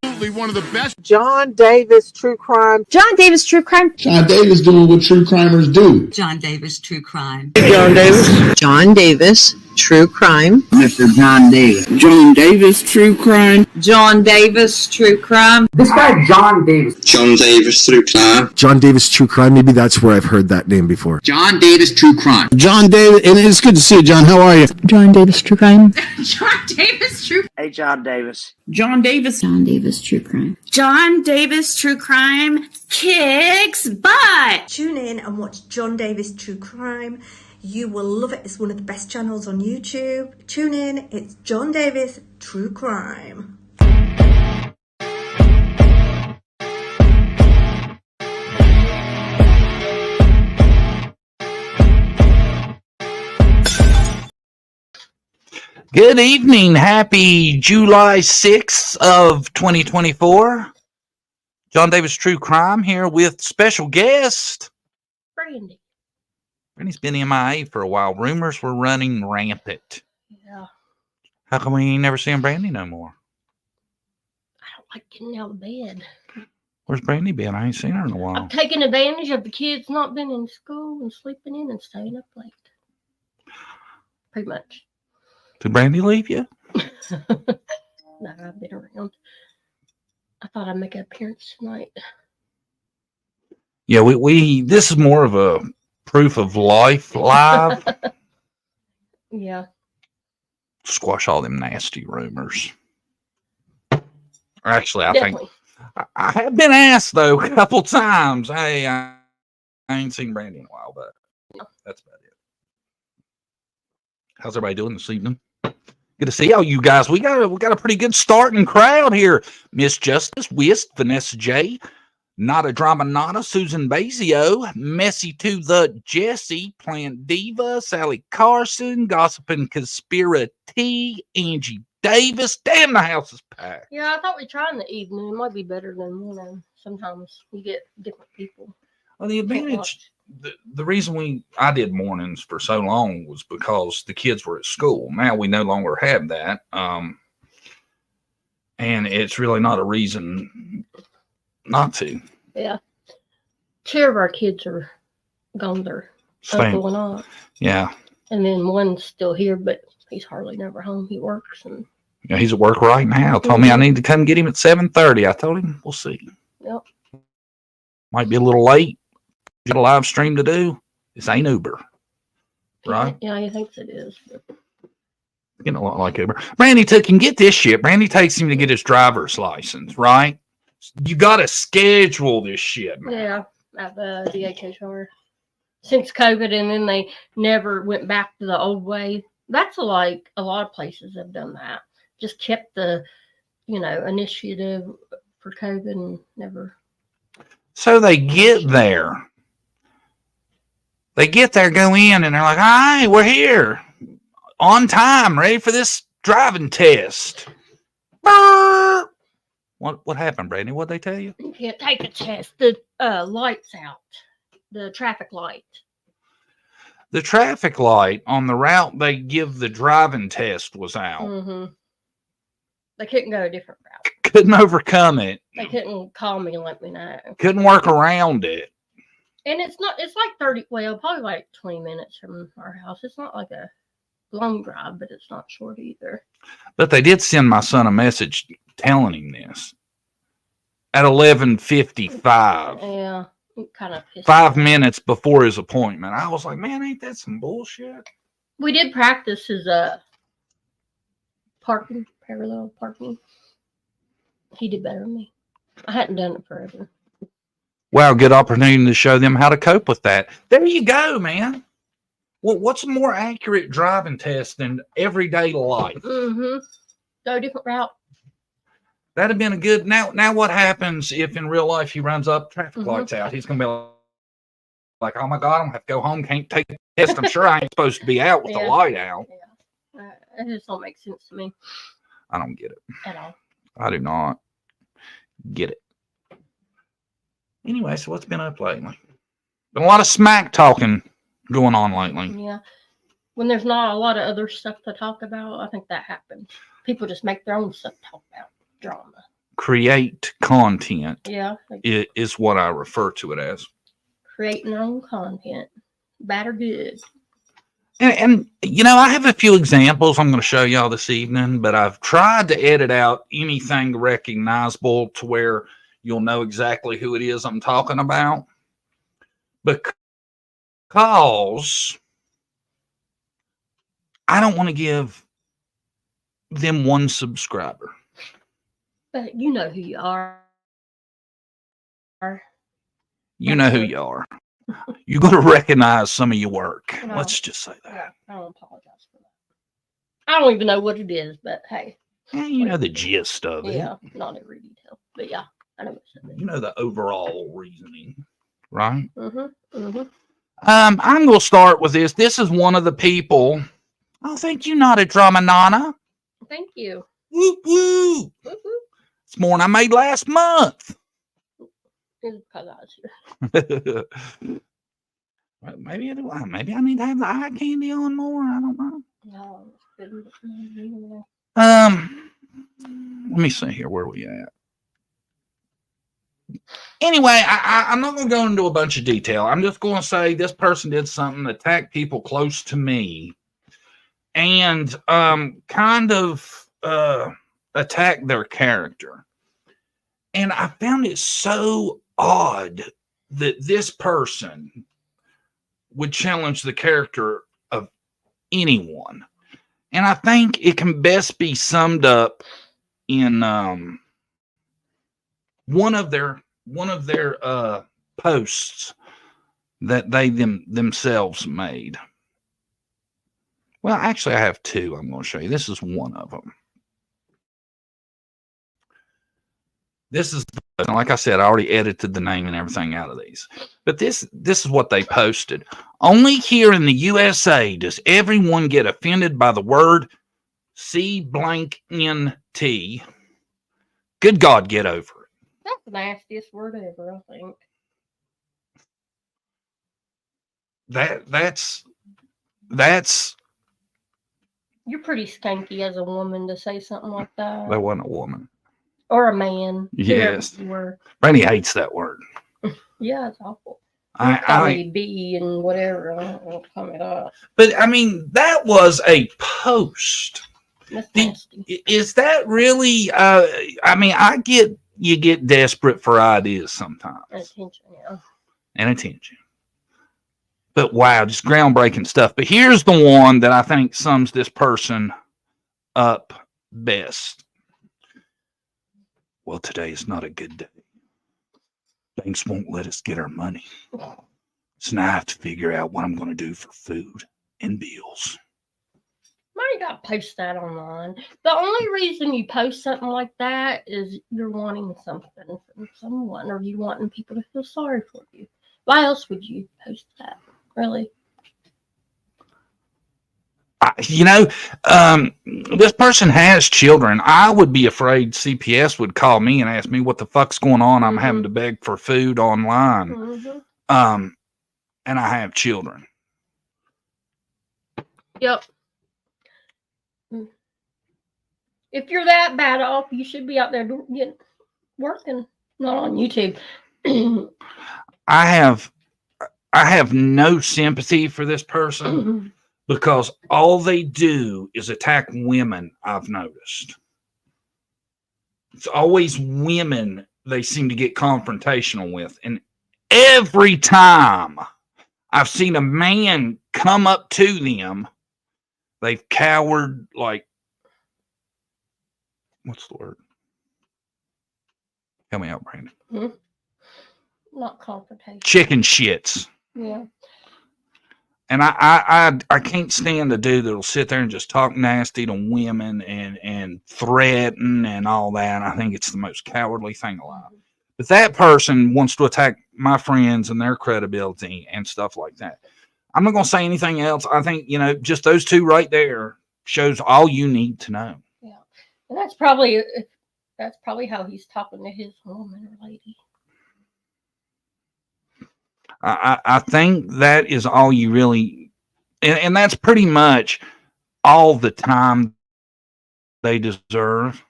absolutely one of the best. John Davis True Crime. John Davis True Crime. John Davis doing what true crimers do. John Davis True Crime. John Davis. John Davis True Crime. Mr. John Davis. John Davis True Crime. John Davis True Crime. This guy John Davis. John Davis True Crime. John Davis True Crime. Maybe that's where I've heard that name before. John Davis True Crime. John Davis, and it's good to see you, John. How are you? John Davis True Crime. John Davis True. Hey, John Davis. John Davis. John Davis True Crime. John Davis True Crime kicks butt. Tune in and watch John Davis True Crime. You will love it. It's one of the best channels on YouTube. Tune in. It's John Davis True Crime. Good evening. Happy July 6th of 2024. John Davis True Crime here with special guest Brandy. Brandy's been MIA for a while. Rumors were running rampant. Yeah. How come we ain't never seen Brandy no more? I don't like getting out of bed. Where's Brandy been? I ain't seen her in a while. I'm taking advantage of the kids not being in school and sleeping in and staying up late. Pretty much. Did Brandy leave you? No, I've been around. I thought I'd make an appearance tonight. Yeah, we this is more of a proof of life live. Yeah. Squash all them nasty rumors. Actually, I Definitely. think I have been asked though a couple times. Hey, I ain't seen Brandy in a while, but that's about it. How's everybody doing this evening? Good to see all you guys. We got a pretty good starting crowd here. Miss Justice, Whist, Vanessa J, Nada Drama Nada, Susan Bazio, Messy to the Jesse, Plant Diva, Sally Carson, Gossiping Conspiracy, Angie Davis. Damn, the house is packed. Yeah, I thought we'd try in the evening. It might be better than, sometimes you get different people. Well, the advantage, the reason I did mornings for so long was because the kids were at school. Now we no longer have that. And it's really not a reason not to. Yeah. Two of our kids are gone there. Uncle and aunt. Yeah. And then one's still here, but he's hardly never home. He works. And yeah, he's at work right now. Told me I need to come get him at 7:30. I told him, we'll see. Yep. Might be a little late. Got a live stream to do. This ain't Uber, right? Yeah, he thinks it is. But getting a lot like Uber. Brandy took him. Get this shit. Brandy takes him to get his driver's license, right? You got to schedule this shit, man. Yeah, at the DHHR. Since COVID, and then they never went back to the old way. That's like a lot of places have done that. Just kept the, initiative for COVID and never. So they get there. They get there, go in, and they're like, "Hi, we're here, on time, ready for this driving test." Brrr. What happened, Brandy? What'd they tell you? You can't take a test. The light's out. The traffic light. The traffic light on the route they give the driving test was out. Mm-hmm. They couldn't go a different route. Couldn't overcome it. They couldn't call me and let me know. Couldn't work around it. And it's like probably like 20 minutes from our house. It's not like a long drive, but it's not short either. But they did send my son a message telling him this at 11:55. Yeah, kind of pissed 5 minutes before his appointment. I was like, man, ain't that some bullshit? We did practice his parallel parking. He did better than me. I hadn't done it forever. Wow, good opportunity to show them how to cope with that. There you go, man. Well, what's a more accurate driving test than everyday life? Mm-hmm. Go a different route. That'd have been a good. Now, what happens if in real life he runs up, traffic lights out? He's gonna be like, "Oh my God, I'm gonna have to go home. Can't take the test. I'm sure I ain't supposed to be out with the light out." Yeah, it just don't make sense to me. I don't get it at all. I do not get it. Anyway, so what's been up lately? Been a lot of smack talking going on lately. Yeah. When there's not a lot of other stuff to talk about, I think that happens. People just make their own stuff to talk about. Drama. create content Yeah. is what I refer to it as. Creating their own content. Bad or good. And you know, I have a few examples I'm going to show y'all this evening, but I've tried to edit out anything recognizable to where you'll know exactly who it is I'm talking about. Because I don't want to give them one subscriber. But you know who you are. You know who you are. You're going to recognize some of your work. No. Let's just say that. Yeah, I don't apologize for that. I don't even know what it is, but hey. Yeah, you know the gist of it. Yeah, not every detail. But yeah, I know what's in it. You know the overall reasoning, right? Mm-hmm. Mm-hmm. I'm going to start with this. This is one of the people. Oh, thank you, not a drama nana. Thank you. Woo woo. Woo-hoo. It's more than I made last month. It's because I was here. Well, maybe I need to have the eye candy on more. I don't know. No, it's good. Let me see here. Where we at? Anyway, I'm not going to go into a bunch of detail. I'm just going to say this person did something that attacked people close to me, and kind of attacked their character. And I found it so odd that this person would challenge the character of anyone. And I think it can best be summed up in one of their posts that they themselves made. Well, actually, I have two I'm going to show you. This is one of them. This is, like I said, I already edited the name and everything out of these. But this is what they posted. Only here in the USA does everyone get offended by the word C-blank-N-T. Good God, get over it. That's the nastiest word ever, I think. That's You're pretty skanky as a woman to say something like that. That wasn't a woman. Or a man. Yes. You were. Brandy hates that word. Yeah, it's awful. I B and whatever. I don't want to come it up. But I mean, that was a post. That's nasty. Is that really? I mean, you get desperate for ideas sometimes. And attention, yeah. And attention. But wow, just groundbreaking stuff. But here's the one that I think sums this person up best. Well, today is not a good day. Banks won't let us get our money. So now I have to figure out what I'm going to do for food and bills. Why you gotta post that online? The only reason you post something like that is you're wanting something from someone, or you wanting people to feel sorry for you. Why else would you post that? Really? This person has children. I would be afraid CPS would call me and ask me what the fuck's going on. I'm having to beg for food online. Mm-hmm. And I have children. Yep. If you're that bad off, you should be out there working, not on YouTube. I have no sympathy for this person because all they do is attack women, I've noticed. It's always women they seem to get confrontational with. And every time I've seen a man come up to them, they've cowered like, what's the word? Help me out, Brandon. Not confrontation. Chicken shits. Yeah. And I can't stand a dude that'll sit there and just talk nasty to women and threaten and all that. I think it's the most cowardly thing alive. But that person wants to attack my friends and their credibility and stuff like that. I'm not going to say anything else. I think, just those two right there shows all you need to know. Yeah. And that's probably how he's talking to his woman or lady. I think that is all you really, and that's pretty much all the time they deserve.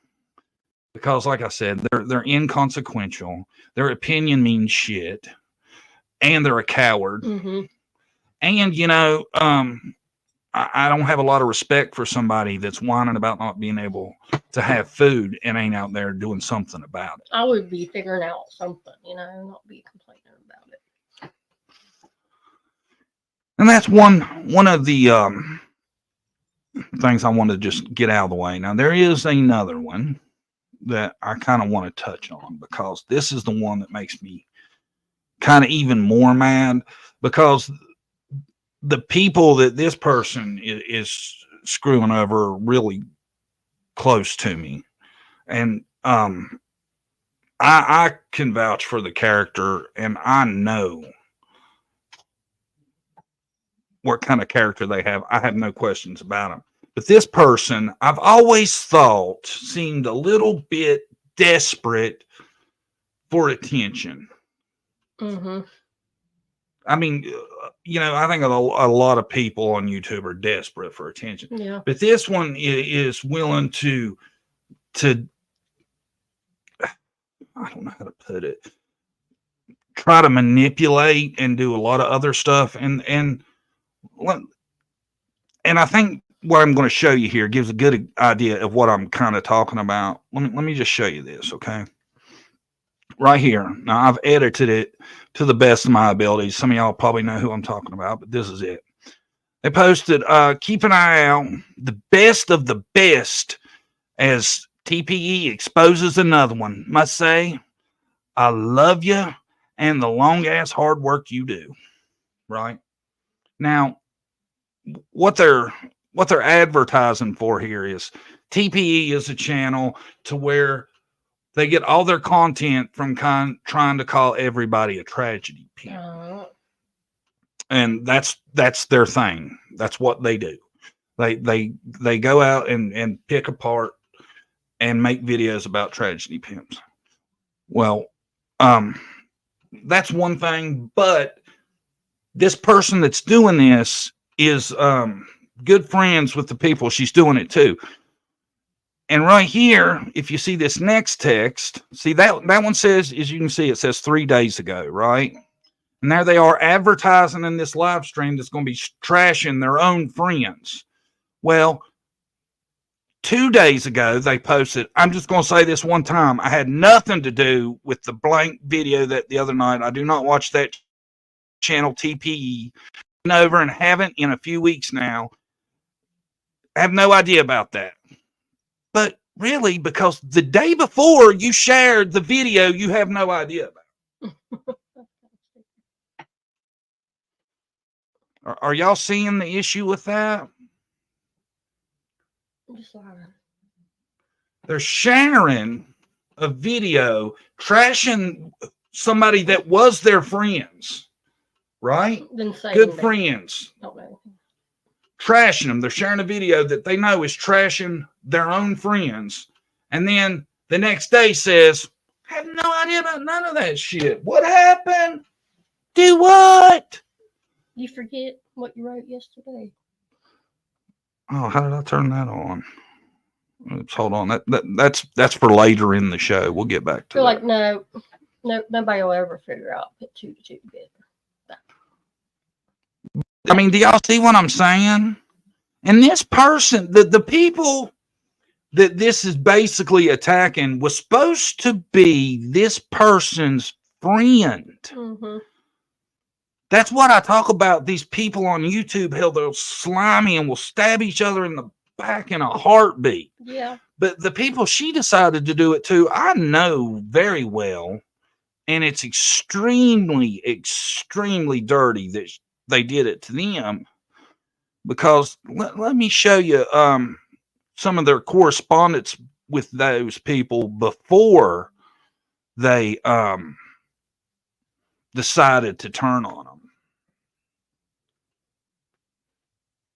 because, like I said, they're inconsequential. Their opinion means shit, and they're a coward. Mm-hmm. And I don't have a lot of respect for somebody that's whining about not being able to have food and ain't out there doing something about it. I would be figuring out something, not be complaining about it. And that's one of the things I want to just get out of the way. Now, there is another one that I kind of want to touch on, because this is the one that makes me kind of even more mad, because the people that this person is screwing over are really close to me. And I can vouch for the character, and I know what kind of character they have. I have no questions about them. But this person, I've always thought, seemed a little bit desperate for attention. Mm-hmm. I mean, I think a lot of people on YouTube are desperate for attention. Yeah. But this one is willing to I don't know how to put it, try to manipulate and do a lot of other stuff. And I think what I'm going to show you here gives a good idea of what I'm kind of talking about. Let me just show you this, okay? Right here. Now, I've edited it to the best of my abilities. Some of y'all probably know who I'm talking about, but this is it. They posted, keep an eye out, the best of the best, as TPE exposes another one. Must say, I love you and the long ass hard work you do. Right? Now, what they're advertising for here is TPE is a channel to where they get all their content from trying to call everybody a tragedy pimp. And that's their thing. That's what they do. They go out and pick apart and make videos about tragedy pimps. Well, that's one thing, but this person that's doing this is good friends with the people she's doing it to. And right here, if you see this next text, see that one says, as you can see, it says 3 days ago, right? And there they are advertising in this live stream that's going to be trashing their own friends. Well, 2 days ago, they posted, I'm just going to say this one time, I had nothing to do with the blank video that the other night. I do not watch that channel, TPE. Been over and haven't in a few weeks now. I have no idea about that. But really, because the day before you shared the video, you have no idea about. Are y'all seeing the issue with that? They're sharing a video trashing somebody that was their friends, right? Good friends. Trashing them. They're sharing a video that they know is trashing their own friends. And then the next day says, I have no idea about none of that shit. What happened? Do what? You forget what you wrote yesterday. Oh, how did I turn that on? Oops, hold on. That's for later in the show. We'll get back to that. No, nobody will ever figure out put 2 to 2 together. I mean, do y'all see what I'm saying? And this person, the people that this is basically attacking was supposed to be this person's friend. Mm-hmm. That's what I talk about. These people on YouTube, hell, they're slimy and will stab each other in the back in a heartbeat. Yeah. But the people she decided to do it to, I know very well. And it's extremely, extremely dirty that they did it to them, because let me show you some of their correspondence with those people before they decided to turn on them.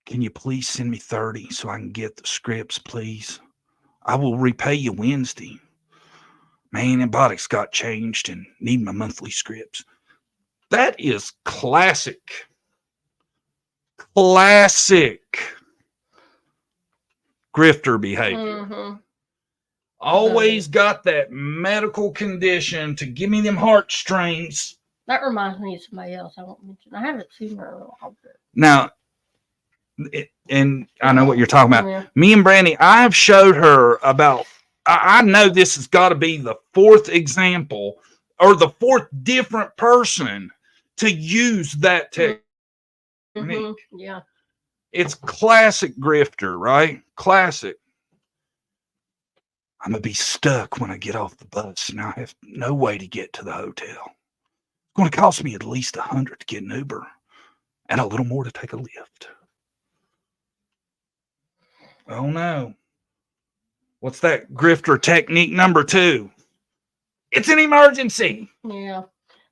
Can you please send me 30 so I can get the scripts, please? I will repay you Wednesday. My antibiotics got changed and need my monthly scripts. That is classic grifter behavior. Mm-hmm. Always got that medical condition to give me them heartstrings. That reminds me of somebody else I won't mention. I haven't seen her in a while. Now, and I know what you're talking about. Yeah. Me and Brandy, I have showed her about, I know this has got to be the fourth example or the fourth different person to use that technique. Yeah. It's classic grifter, right? Classic. I'm going to be stuck when I get off the bus and I have no way to get to the hotel. It's going to cost me at least $100 to get an Uber and a little more to take a lift. Oh no. What's that grifter technique number 2? It's an emergency. Yeah.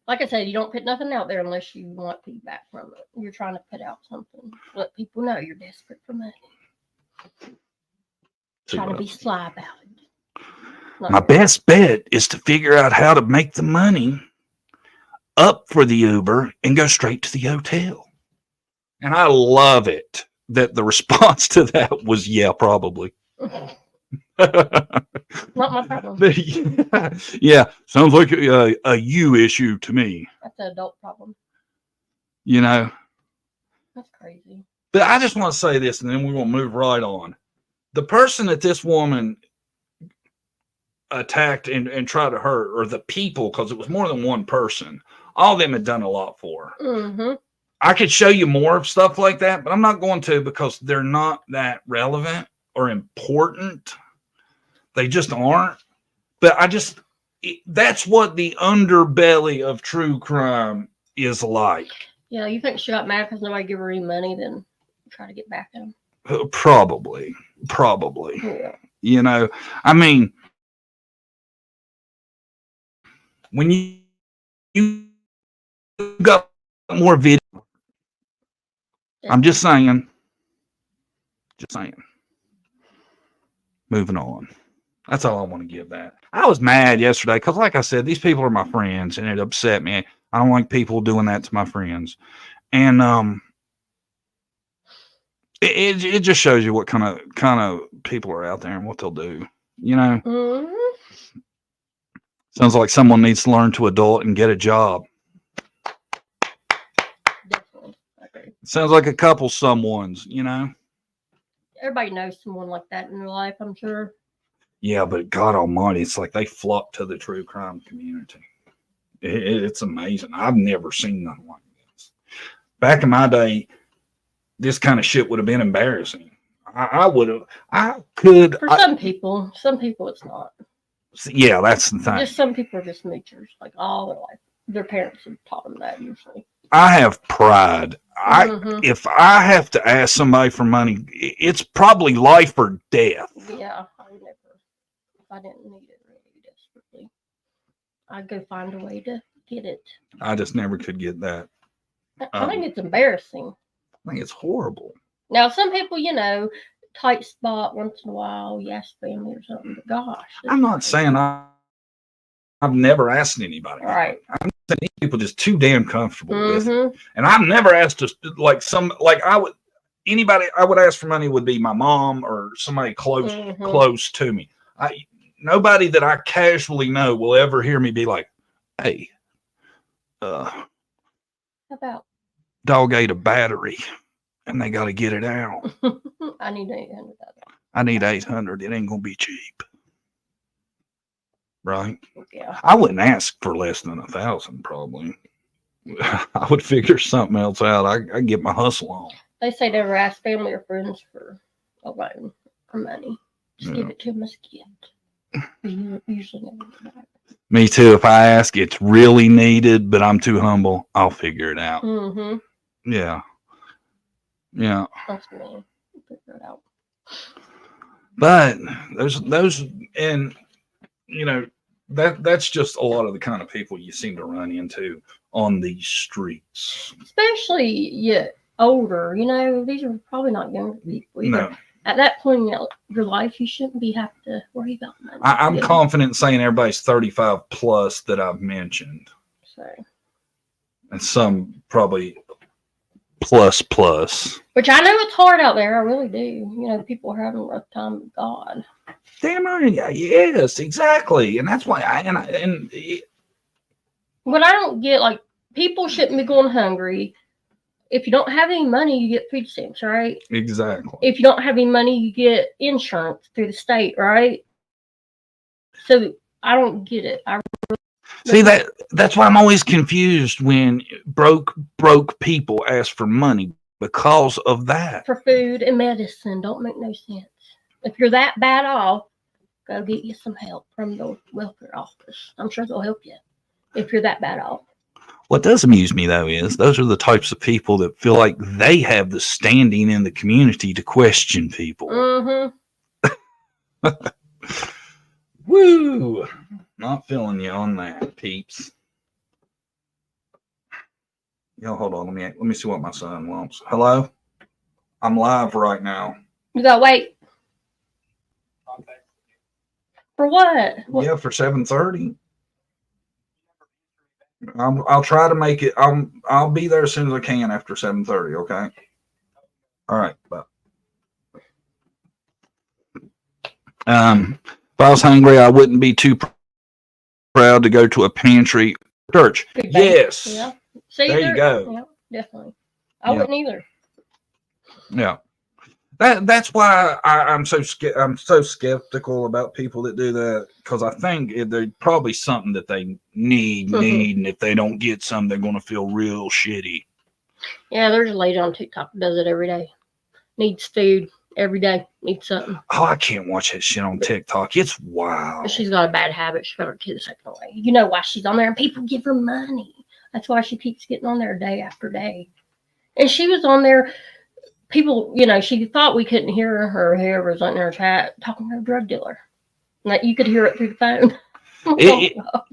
Like I said, you don't put nothing out there unless you want feedback from it. You're trying to put out something. Let people know you're desperate for money. Trying to be sly about it. My best bet is to figure out how to make the money up for the Uber and go straight to the hotel. And I love it that the response to that was, yeah, probably. Not my problem. Yeah, sounds like a you issue to me. That's an adult problem. You know? That's crazy. But I just want to say this, and then we're going to move right on. The person that this woman attacked and tried to hurt, or the people, because it was more than one person, all of them had done a lot for her. Mm-hmm. I could show you more of stuff like that, but I'm not going to because they're not that relevant or important. They just aren't. But that's what the underbelly of true crime is like. Yeah, you think she got mad because nobody gave her any money, then try to get back at him? Probably. Yeah. You know, I mean, when you got more video, I'm just saying. Moving on. That's all I want to give that. I was mad yesterday because, like I said, these people are my friends, and it upset me. I don't like people doing that to my friends, and it just shows you what kind of people are out there and what they'll do. You know, sounds like someone needs to learn to adult and get a job. Definitely, I agree. Sounds like a couple someone's. You know. Everybody knows someone like that in their life, I'm sure. Yeah, but God Almighty, it's like they flock to the true crime community. It's amazing. I've never seen nothing like this. Back in my day, this kind of shit would have been embarrassing. I could. For some people it's not. Yeah, that's the thing. Just some people are just moochers, like all their life. Their parents have taught them that usually. I have pride. If I have to ask somebody for money, it's probably life or death. Yeah, if I didn't need it really desperately, I'd go find a way to get it. I just never could get that. I think it's embarrassing. I think it's horrible. Now, some people, tight spot once in a while, yes, family or something, but gosh. I'm not saying I've never asked anybody. Right. I'm saying these people just too damn comfortable with it. And I've never asked I would ask for money would be my mom or somebody close to me. Nobody that I casually know will ever hear me be like, hey, how about dog ate a battery and they got to get it out. I need 800. I need 800. It ain't going to be cheap. Right? Yeah. I wouldn't ask for less than 1,000 probably. I would figure something else out. I get my hustle on. They say never ask family or friends for a loan or money. Just give it to them as a gift. You usually never do that. Me too. If I ask, it's really needed, but I'm too humble. I'll figure it out. Yeah. Yeah. That's me. Figure it out. But those, and that's just a lot of the kind of people you seem to run into on these streets. Especially older, these are probably not younger people either. No. At that point in your life, you shouldn't have to worry about money. I'm confident saying everybody's 35 plus that I've mentioned. So. And some probably plus plus. Which I know it's hard out there. I really do. You know, people are having a rough time with God. Damn right. Yes, exactly. And that's why What I don't get, like, people shouldn't be going hungry. If you don't have any money, you get food stamps, right? exactly. If you don't have any money, you get insurance through the state, right? So I don't get it. See, that's why I'm always confused when broke people ask for money because of that. For food and medicine don't make no sense. If you're that bad off, go get you some help from the welfare office. I'm sure they'll help you if you're that bad off. What does amuse me, though, is those are the types of people that feel like they have the standing in the community to question people. Mm-hmm. Woo! Not feeling you on that, peeps. Yo, hold on. Let me see what my son wants. Hello? I'm live right now. You gotta wait. For what? Yeah, for 7:30. I'll try to make it. I'll be there as soon as I can after 7:30. Okay. All right. Bye. If I was hungry, I wouldn't be too proud to go to a pantry church. Yes. Yeah. See, there you go. Yeah, definitely. I wouldn't either. Yeah. That's why I'm so skeptical about people that do that, because I think there's probably something that they need, and if they don't get some, they're going to feel real shitty. Yeah, there's a lady on TikTok that does it every day. Needs food every day. Needs something. Oh, I can't watch that shit on TikTok. It's wild. She's got a bad habit. She's got her kids taken away. You know why she's on there, and people give her money. That's why she keeps getting on there day after day. And she was on there. People, you know, she thought we couldn't hear her, whoever was on her chat, talking to a drug dealer. Like, you could hear it through the phone.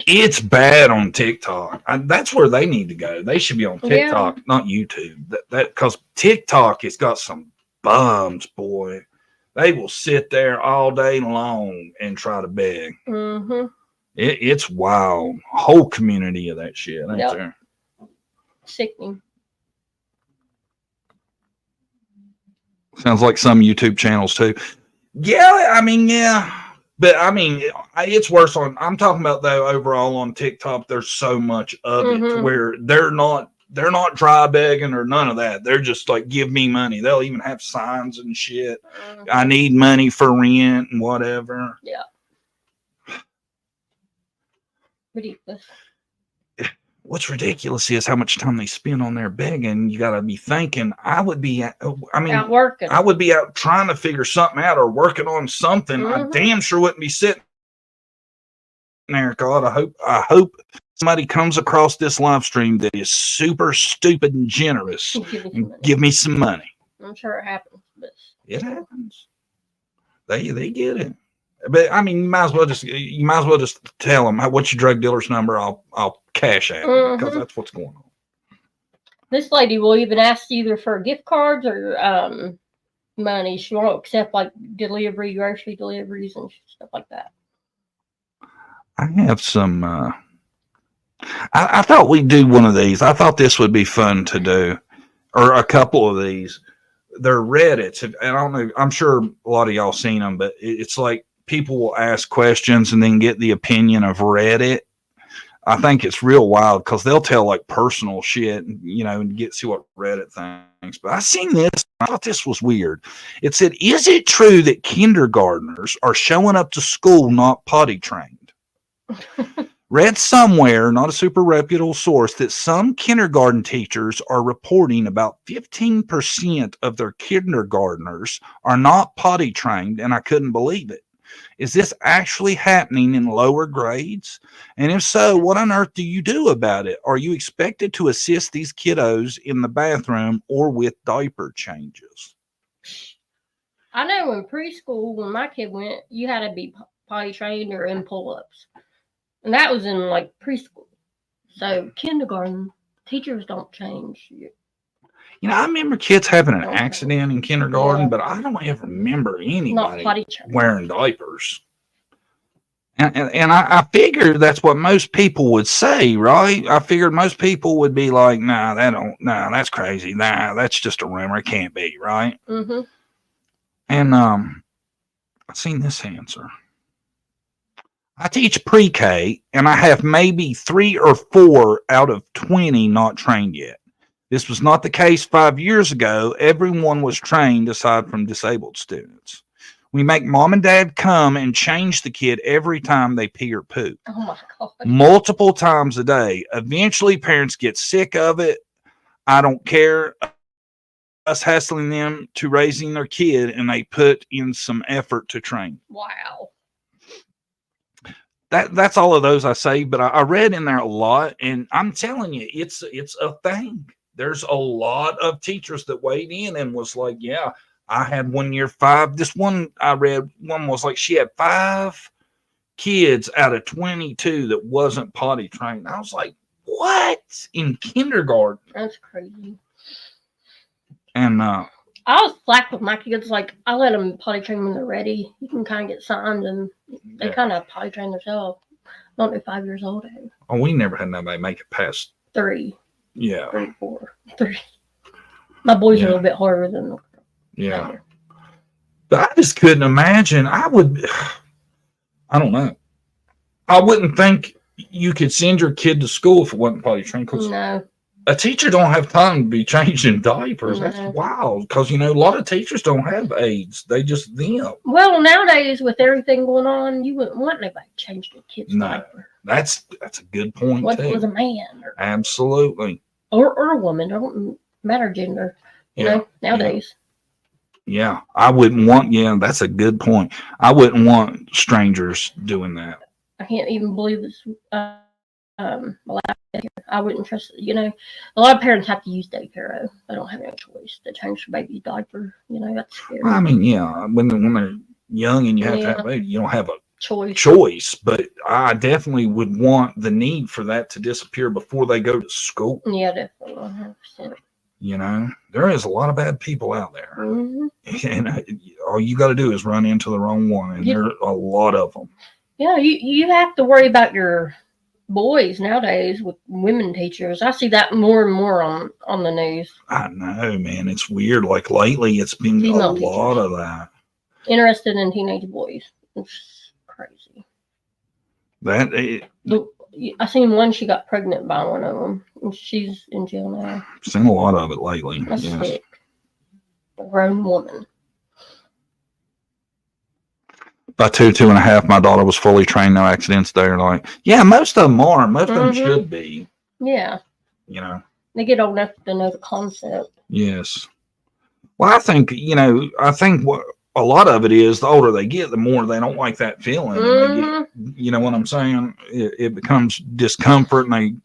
It's bad on TikTok. That's where they need to go. They should be on TikTok, not YouTube. That because TikTok has got some bums, boy. They will sit there all day long and try to beg. Mm-hmm. It's wild. Whole community of that shit, ain't there? Sickening. Sounds like some YouTube channels too. Yeah, I mean, yeah. But I mean, it's worse on. I'm talking about though overall on TikTok. There's so much of it where they're not dry begging or none of that. They're just like, give me money. They'll even have signs and shit. I need money for rent and whatever. Yeah. Ridiculous. What's ridiculous is how much time they spend on there begging. You got to be thinking, out working. I would be out trying to figure something out or working on something. I damn sure wouldn't be sitting there. God, I hope somebody comes across this live stream that is super stupid and generous and give me some money. I'm sure it happens. But it happens. They get it. But I mean, you might as well just tell them what's your drug dealer's number. I'll cash out because that's what's going on. This lady will even ask either for gift cards or money. She won't accept like grocery deliveries and stuff like that. I have some. I thought we'd do one of these. I thought this would be fun to do, or a couple of these. They're Reddits, and I don't know. I'm sure a lot of y'all seen them, but it's like people will ask questions and then get the opinion of Reddit. I think it's real wild because they'll tell like personal shit, you know, and see what Reddit thinks. But I seen this. I thought this was weird. It said, "Is it true that kindergartners are showing up to school not potty trained?" Read somewhere, not a super reputable source, that some kindergarten teachers are reporting about 15% of their kindergartners are not potty trained, and I couldn't believe it. Is this actually happening in lower grades? And if so, what on earth do you do about it? Are you expected to assist these kiddos in the bathroom or with diaper changes? I know in preschool, when my kid went, you had to be potty trained or in pull-ups. And that was in like preschool. So kindergarten, teachers don't change. You know, I remember kids having an accident in kindergarten, but I don't ever remember anybody wearing diapers. And I figured that's what most people would say, right? I figured most people would be like, nah, that's crazy. Nah, that's just a rumor. It can't be, right? Mm-hmm. And I've seen this answer. I teach pre-K, and I have maybe 3 or 4 out of 20 not trained yet. This was not the case 5 years ago. Everyone was trained aside from disabled students. We make mom and dad come and change the kid every time they pee or poop. Oh my God. Multiple times a day. Eventually, parents get sick of it. I don't care. Us hassling them to raising their kid, and they put in some effort to train. Wow. That's all of those I say, but I read in there a lot, and I'm telling you, it's a thing. There's a lot of teachers that weighed in and was like, yeah, I had 1 year 5. This one I read, one was like she had 5 kids out of 22 that wasn't potty trained. I was like, what? In kindergarten? That's crazy. And I was slack with my kids. Like, I let them potty train when they're ready. You can kind of get signed, and they kind of potty train themselves. Not at 5 years old. Oh, we never had nobody make it past 3. Yeah. 3, 4. 3. My boys are a little bit harder than the yeah. But I just couldn't imagine. I don't know. I wouldn't think you could send your kid to school if it wasn't potty trained. No. A teacher don't have time to be changing diapers. No. That's wild. Because, a lot of teachers don't have aides. They just them. Well, nowadays, with everything going on, you wouldn't want anybody to change their kid's diaper. That's a good point, What too. was a man? Absolutely. Or a woman. Don't matter gender. You know, nowadays. Yeah, I wouldn't want. Yeah, that's a good point. I wouldn't want strangers doing that. I can't even believe this. I wouldn't trust it. A lot of parents have to use daycare. Though. They don't have any choice to change their baby's diaper. That's scary. I mean, yeah, when they're young and you have to have a baby, you don't have a choice. But I definitely would want the need for that to disappear before they go to school. Yeah, definitely, 100%. There is a lot of bad people out there, Mm-hmm. and all you got to do is run into the wrong one, and there are a lot of them. Yeah, you have to worry about your boys nowadays with women teachers. I see that more and more on the news. I know, man. It's weird. Like lately, it's been Female a lot of that. Interested in teenage boys. It's crazy. I seen one. She got pregnant by one of them. And she's in jail now. I've seen a lot of it lately. That's sick. A grown woman. By 2.5, my daughter was fully trained, no accidents there. Like, yeah, most of them are. Most of them should be. Yeah. They get old enough to know the concept. Yes. Well, I think what a lot of it is the older they get, the more they don't like that feeling. Mm-hmm. You know what I'm saying? It becomes discomfort, and they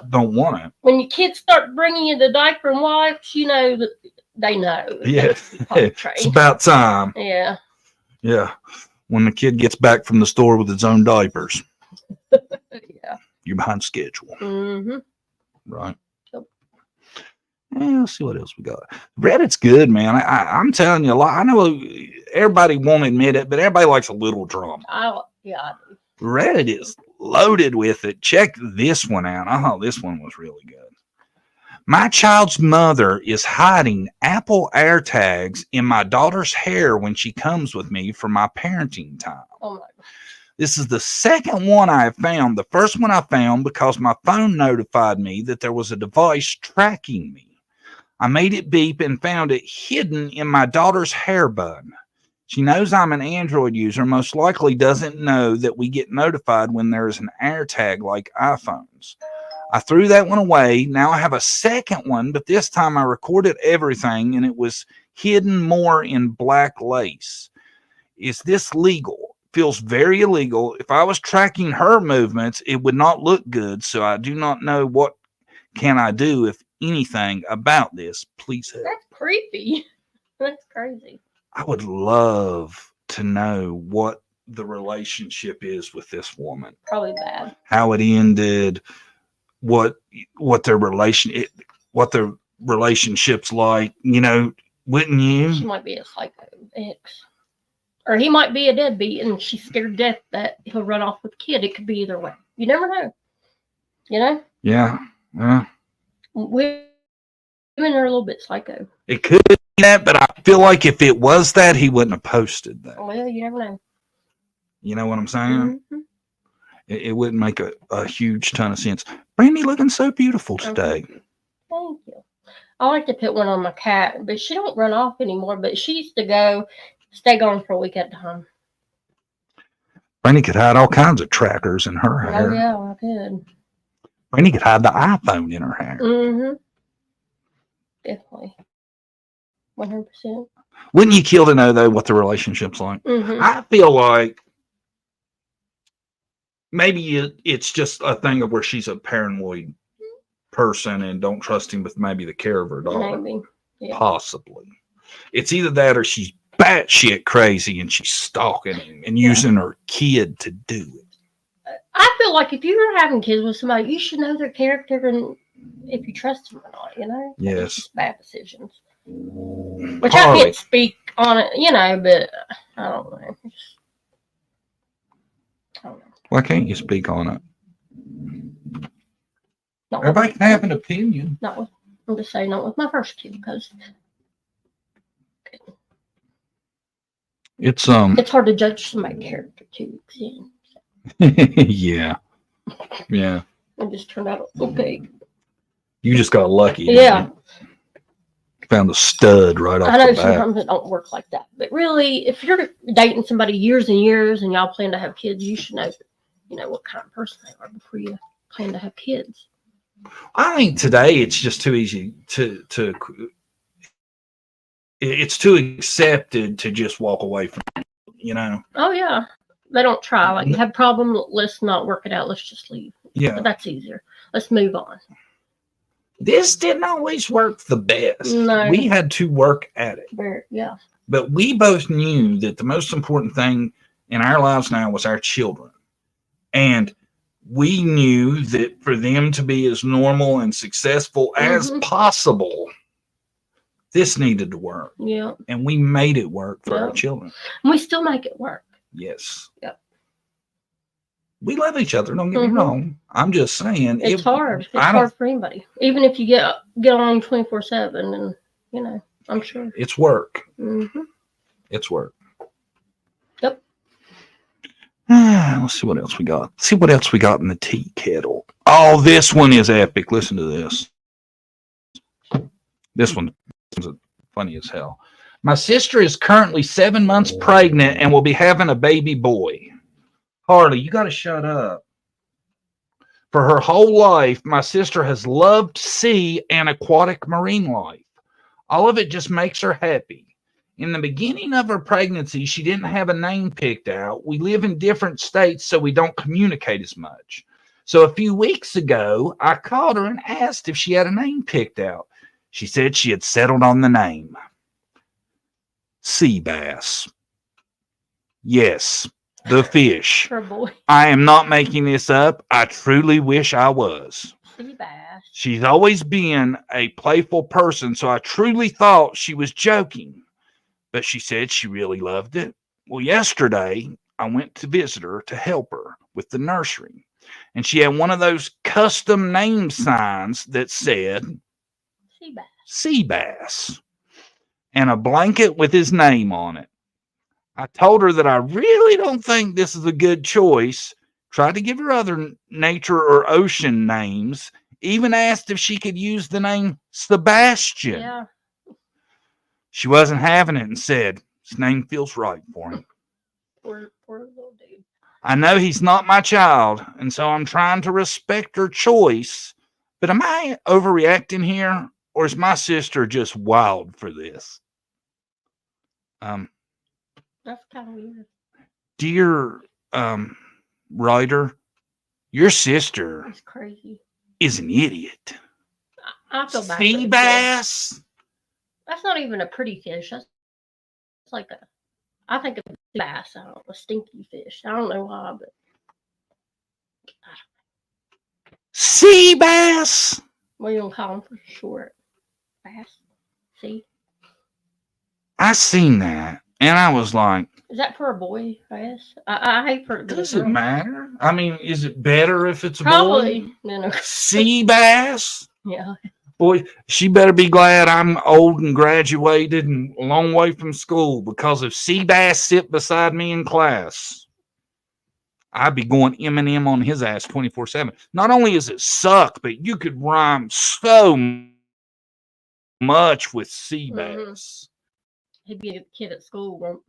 don't want it. When your kids start bringing you the diaper and wipes, that they know. Yeah, it's about time. Yeah. Yeah. When the kid gets back from the store with his own diapers. Yeah. You're behind schedule. Mm-hmm. Right. Yep. Yeah, let's see what else we got. Reddit's good, man. I'm telling you a lot. I know everybody won't admit it, but everybody likes a little drama. I do. Reddit is loaded with it. Check this one out. I thought this one was really good. My child's mother is hiding Apple AirTags in my daughter's hair when she comes with me for my parenting time. Oh my God. This is the second one I have found. The first one I found because my phone notified me that there was a device tracking me. I made it beep and found it hidden in my daughter's hair bun. She knows I'm an Android user, most likely doesn't know that we get notified when there is an AirTag like iPhones. I threw that one away. Now I have a second one, but this time I recorded everything and it was hidden more in black lace. Is this legal? Feels very illegal. If I was tracking her movements, it would not look good. So I do not know what can I do, if anything, about this. Please help. That's creepy. That's crazy. I would love to know what the relationship is with this woman. Probably bad. How it ended. What their relationship's like, wouldn't you? She might be a psycho ex. Or he might be a deadbeat and she's scared to death that he'll run off with a kid. It could be either way. You never know. You know? Yeah. Women are a little bit psycho. It could be that, but I feel like if it was that, he wouldn't have posted that. Well, you never know. You know what I'm saying? Mm-hmm. It wouldn't make a huge ton of sense. Brandy looking so beautiful today. Thank you. I like to put one on my cat, but she don't run off anymore. But she used to stay gone for a week at a time. Brandy could hide all kinds of trackers in her hair. Oh, yeah, I could. Brandy could hide the iPhone in her hair. Mm-hmm. Definitely. 100%. Wouldn't you kill to know, though, what the relationship's like? Mm-hmm. I feel like maybe it's just a thing of where she's a paranoid person and don't trust him with maybe the care of her daughter. Maybe. Yeah. Possibly. It's either that or she's batshit crazy and she's stalking him and using her kid to do it. I feel like if you're having kids with somebody, you should know their character and if you trust them or not, you know? Yes. It's just bad decisions. Which Harley. I can't speak on it, you know, but I don't know. I don't know. Why can't you speak on it? Not Everybody with, can have an opinion. I'm just saying, not with my first kid, because It's hard to judge somebody's character too. yeah. Yeah. It just turned out okay. You just got lucky. Yeah. Found the stud right off I know the bat. sometimes it don't work like that, but really, if you're dating somebody years and years and y'all plan to have kids, you should know, you know, what kind of person they are before you plan to have kids. I think today it's just too easy it's too accepted to just walk away from it, you know? Oh yeah, they don't try. Like, you have a problem, let's not work it out. Let's just leave. Yeah. But that's easier. Let's move on. This didn't always work the best. No. We had to work at it. Yeah. But we both knew that the most important thing in our lives now was our children. And we knew that for them to be as normal and successful as possible, this needed to work. Yeah. And we made it work for our children. And we still make it work. Yes. Yep. We love each other. Don't get me wrong. I'm just saying. It's hard. It's hard for anybody. Even if you get on 24/7 and, you know, I'm sure. It's work. Mm-hmm. It's work. Yep. Let's see what else we got. See what else we got in the tea kettle. Oh, this one is epic. Listen to this. This one is funny as hell. My sister is currently 7 months pregnant and will be having a baby boy. Harley, you got to shut up. For her whole life, my sister has loved sea and aquatic marine life. All of it just makes her happy. In the beginning of her pregnancy, she didn't have a name picked out. We live in different states, so we don't communicate as much. So a few weeks ago, I called her and asked if she had a name picked out. She said she had settled on the name. Sea bass. Yes, the fish. For a boy. I am not making this up. I truly wish I was. Sea bass. She's always been a playful person, so I truly thought she was joking. But she said she really loved it. Well, yesterday, I went to visit her to help her with the nursery. And she had one of those custom name signs that said Sea bass. Sea bass. And a blanket with his name on it. I told her that I really don't think this is a good choice. Tried to give her other nature or ocean names. Even asked if she could use the name Sebastian. Yeah. She wasn't having it and said, his name feels right for him. Poor little dude. I know he's not my child, and so I'm trying to respect her choice. But am I overreacting here? Or is my sister just wild for this? That's kind of weird. Dear writer, your sister It's crazy. is an idiot. I feel bad. Sea bass? That's not even a pretty fish. That's like I think of bass. I don't know, a stinky fish. I don't know why, but Sea bass? what are you gonna call them for short? Bass. See? I seen that, and I was like, Is that for a boy, I guess? I hate for it to be a Does it girl. matter? I mean, is it better if it's a boy? Probably. No. Sea bass? Yeah. Boy, she better be glad I'm old and graduated and a long way from school, because if sea bass sit beside me in class, I'd be going Eminem on his ass 24/7. Not only is it suck, but you could rhyme so much with sea bass. He'd be a kid at school, won't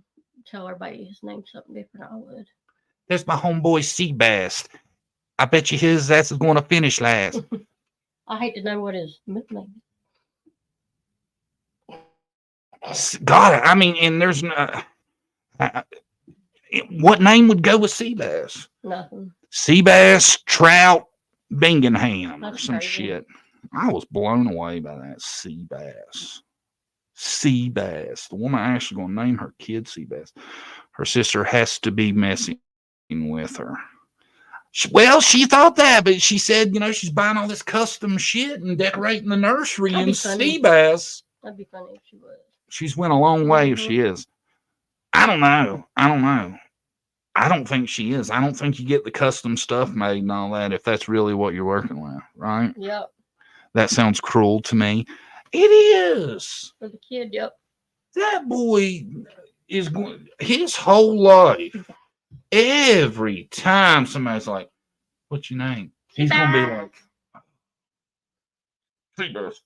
tell everybody his name's something different. I would. There's my homeboy sea bass. I bet you his ass is going to finish last. I hate to know what his nickname is. God, I mean, and there's no. What name would go with sea bass? Nothing. Sea bass, trout, Bingham, or That's some crazy. shit. I was blown away by that sea bass. Sea bass. The woman actually going to name her kid sea bass. Her sister has to be messing with her. Well, she thought that, but she said, you know, she's buying all this custom shit and decorating the nursery That'd in be funny. sea bass. That'd be funny if she was. She's went a long way if she is. I don't know. I don't think she is. I don't think you get the custom stuff made and all that if that's really what you're working with, right? Yep. That sounds cruel to me. It is. For the kid, yep. That boy is going his whole life. Every time somebody's like, "What's your name?" He's gonna be like, "Seabass."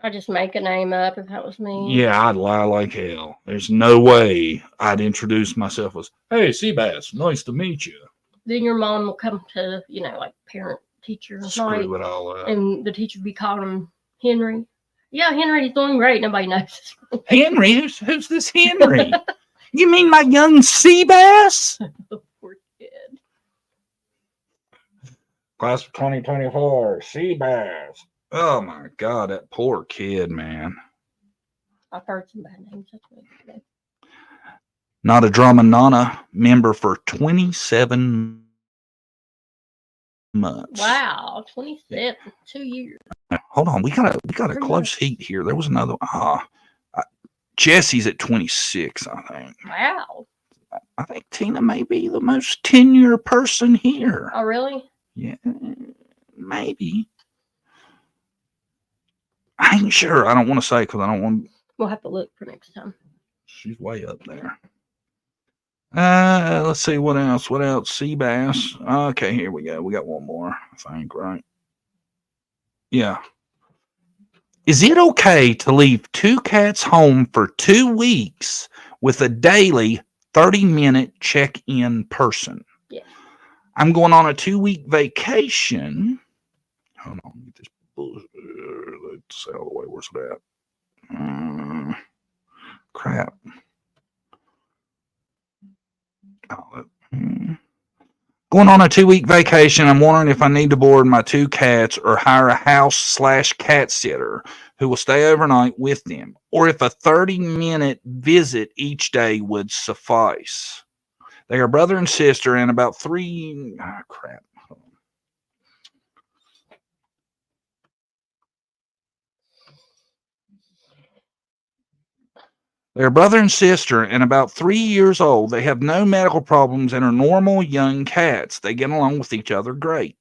I just make a name up if that was me. Yeah, I'd lie like hell. There's no way I'd introduce myself as, "Hey, Seabass, nice to meet you." Then your mom will come to, you know, like parent teacher night, Screw it all up. and the teacher will be calling him Henry. Yeah, Henry's doing great. Nobody knows. Henry, who's this Henry? You mean my young Seabass? Poor kid. Class of 2024, Seabass. Oh my God, that poor kid, man. I've heard some bad names. That's what I say. Not a Drama Nana member for 27 months. Wow, 27, 2 years. Hold on, we got a close heat here. There was another. Jesse's at 26, I think. Wow. I think Tina may be the most tenure person here. Oh, really? Yeah, maybe. I ain't sure. I don't want to say because I don't want. We'll have to look for next time. She's way up there. Let's see what else. What else? Sea bass. Okay, here we go. We got one more, I think, right? Yeah. Is it okay to leave two cats home for 2 weeks with a daily 30-minute check-in person? Yeah. I'm going on a 2-week vacation. Hold on. Get this bullshit. Let's out of the way. Where's it at? Crap. Going on a 2-week vacation. I'm wondering if I need to board my 2 cats or hire a house/cat sitter who will stay overnight with them, or if a 30-minute visit each day would suffice. They are brother and sister and about 3. Crap. They're brother and sister and about 3 years old. They have no medical problems and are normal young cats. They get along with each other great.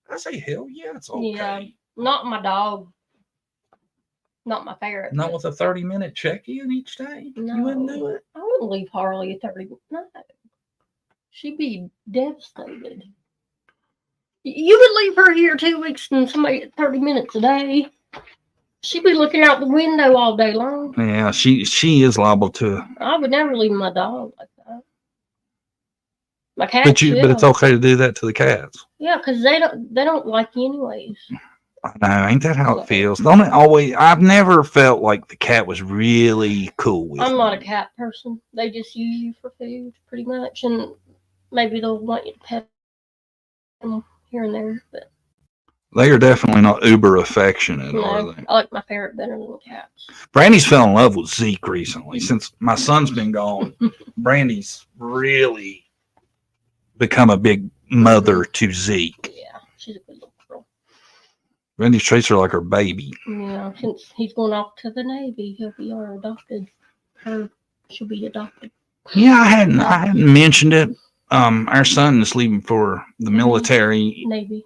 I say, hell yeah, it's okay. Yeah, not my dog. Not my ferret. Not with a 30-minute check-in each day? No. You wouldn't do it? I wouldn't leave Harley at 30. No. She'd be devastated. You would leave her here 2 weeks and somebody at 30 minutes a day. She'd be looking out the window all day long. Yeah, she is liable to. I would never leave my dog like that. My cat. But it's okay to do that to the cats. Yeah, because they don't like you anyways. I know, ain't that how it feels? Don't it always? I've never felt like the cat was really cool with I'm not a me. cat person. They just use you for food, pretty much, and maybe they'll want you to pet them here and there. But They are definitely not uber affectionate, are no, they? I like my ferret better than the cats. Brandy's fell in love with Zeke recently. Since my son's been gone, Brandy's really become a big mother to Zeke. Yeah, she's a good little girl. Brandy treats her like her baby. Yeah, since he's going off to the Navy, he'll be our adopted her she'll be adopted. Yeah, I hadn't mentioned it. Our son is leaving for the military Navy.